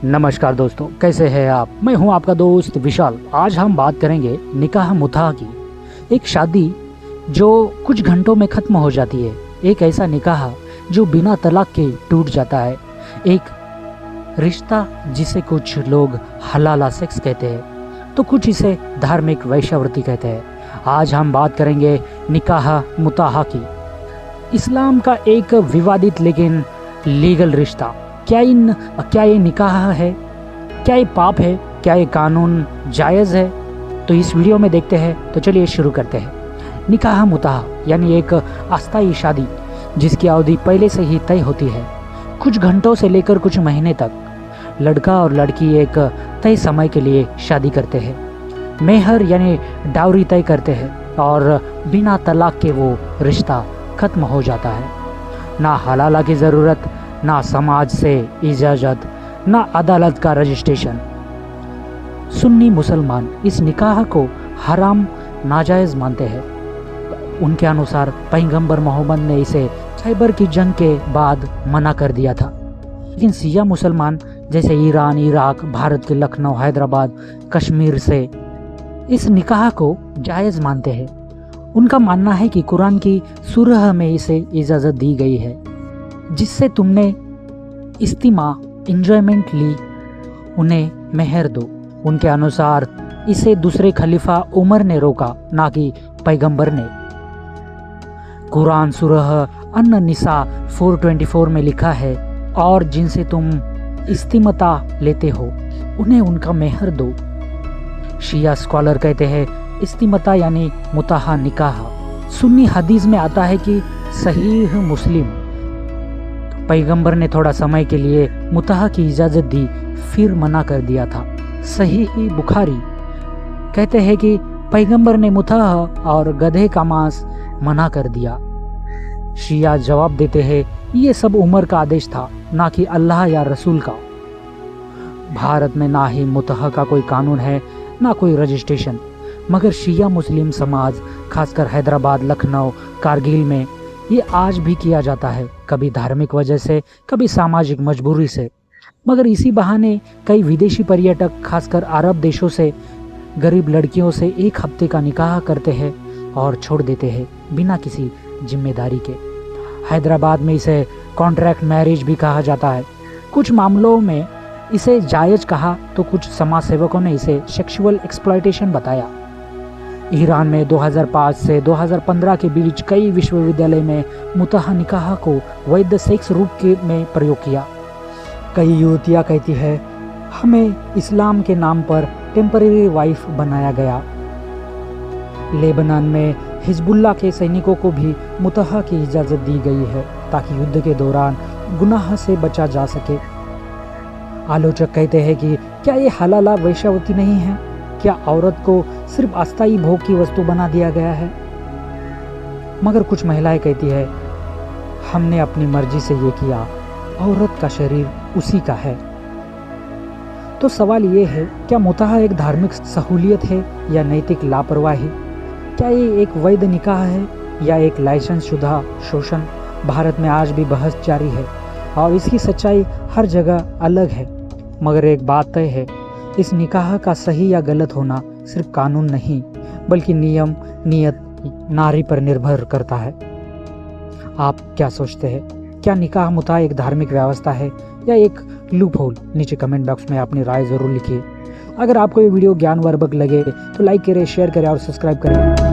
नमस्कार दोस्तों, कैसे हैं आप। मैं हूं आपका दोस्त विशाल। आज हम बात करेंगे निकाह मुताह की। एक शादी जो कुछ घंटों में ख़त्म हो जाती है, एक ऐसा निकाह जो बिना तलाक के टूट जाता है, एक रिश्ता जिसे कुछ लोग हलाला सेक्स कहते हैं तो कुछ इसे धार्मिक वैश्यावृत्ति कहते हैं। आज हम बात करेंगे निकाह मुताह की। इस्लाम का एक विवादित लेकिन लीगल रिश्ता। क्या ये निकाह है? क्या ये पाप है? क्या ये कानून जायज़ है? तो इस वीडियो में देखते हैं। तो चलिए शुरू करते हैं। निकाह मुताह यानी एक अस्थायी शादी जिसकी अवधि पहले से ही तय होती है। कुछ घंटों से लेकर कुछ महीने तक लड़का और लड़की एक तय समय के लिए शादी करते हैं। मेहर यानी डाउरी तय करते हैं और बिना तलाक के वो रिश्ता ख़त्म हो जाता है। ना हलाला की ज़रूरत, ना समाज से इजाज़त, ना अदालत का रजिस्ट्रेशन। सुन्नी मुसलमान इस निकाह को हराम नाजायज़ मानते हैं। उनके अनुसार पैगंबर मोहम्मद ने इसे खैबर की जंग के बाद मना कर दिया था। लेकिन शिया मुसलमान जैसे ईरान, इराक, भारत के लखनऊ, हैदराबाद, कश्मीर से इस निकाह को जायज़ मानते हैं। उनका मानना है कि कुरान की सूरह में इसे इजाज़त दी गई है जिससे तुमने इस्तिमा एंजॉयमेंट ली, उन्हें मेहर दो। उनके अनुसार इसे दूसरे खलीफा उमर ने रोका, ना कि पैगंबर ने। कुरान सूरह अन-निसा 424 में लिखा है, और जिनसे तुम इस्तिमता लेते हो उन्हें उनका मेहर दो। शिया स्कॉलर कहते हैं इस्तिमता यानी मुताह निकाह। सुन्नी हदीस में आता है कि सहीह मुस्लिम पैगंबर ने थोड़ा समय के लिए मुताह की इजाज़त दी, फिर मना कर दिया था। सहीह बुखारी कहते हैं कि पैगंबर ने मुताह और गधे का मांस मना कर दिया। शिया जवाब देते हैं ये सब उमर का आदेश था, ना कि अल्लाह या रसूल का। भारत में ना ही मुताह का कोई कानून है, ना कोई रजिस्ट्रेशन, मगर शिया मुस्लिम समाज खासकर हैदराबाद, लखनऊ, कारगिल में ये आज भी किया जाता है, कभी धार्मिक वजह से, कभी सामाजिक मजबूरी से। मगर इसी बहाने कई विदेशी पर्यटक खासकर अरब देशों से गरीब लड़कियों से एक हफ्ते का निकाह करते हैं और छोड़ देते हैं बिना किसी जिम्मेदारी के। हैदराबाद में इसे कॉन्ट्रैक्ट मैरिज भी कहा जाता है। कुछ मामलों में इसे जायज़ कहा तो कुछ समाज सेवकों ने इसे सेक्सुअल एक्सप्लॉयटेशन बताया। ईरान में 2005 से 2015 के बीच कई विश्वविद्यालय में मुताह निकाह को वैध सेक्स रूप में प्रयोग किया। कई युवतियाँ कहती है हमें इस्लाम के नाम पर टेम्परेरी वाइफ बनाया गया। लेबनान में हिजबुल्लाह के सैनिकों को भी मुताह की इजाज़त दी गई है ताकि युद्ध के दौरान गुनाह से बचा जा सके। आलोचक कहते हैं कि क्या ये हलाला वैश्यावृत्ति नहीं है? क्या औरत को सिर्फ अस्थायी भोग की वस्तु बना दिया गया है? मगर कुछ महिलाएं कहती है हमने अपनी मर्जी से ये किया, औरत का शरीर उसी का है। तो सवाल ये है, क्या मुताह एक धार्मिक सहूलियत है या नैतिक लापरवाही? क्या ये एक वैध निकाह है या एक लाइसेंस शुदा शोषण? भारत में आज भी बहस जारी है और इसकी सच्चाई हर जगह अलग है। मगर एक बात तय है, इस निकाह का सही या गलत होना सिर्फ कानून नहीं बल्कि नियम, नियत, नारी पर निर्भर करता है। आप क्या सोचते हैं? क्या निकाह मुताह एक धार्मिक व्यवस्था है या एक लूप होल? नीचे कमेंट बॉक्स में अपनी राय ज़रूर लिखिए। अगर आपको ये वीडियो ज्ञानवर्धक लगे तो लाइक करें, शेयर करें और सब्सक्राइब करें।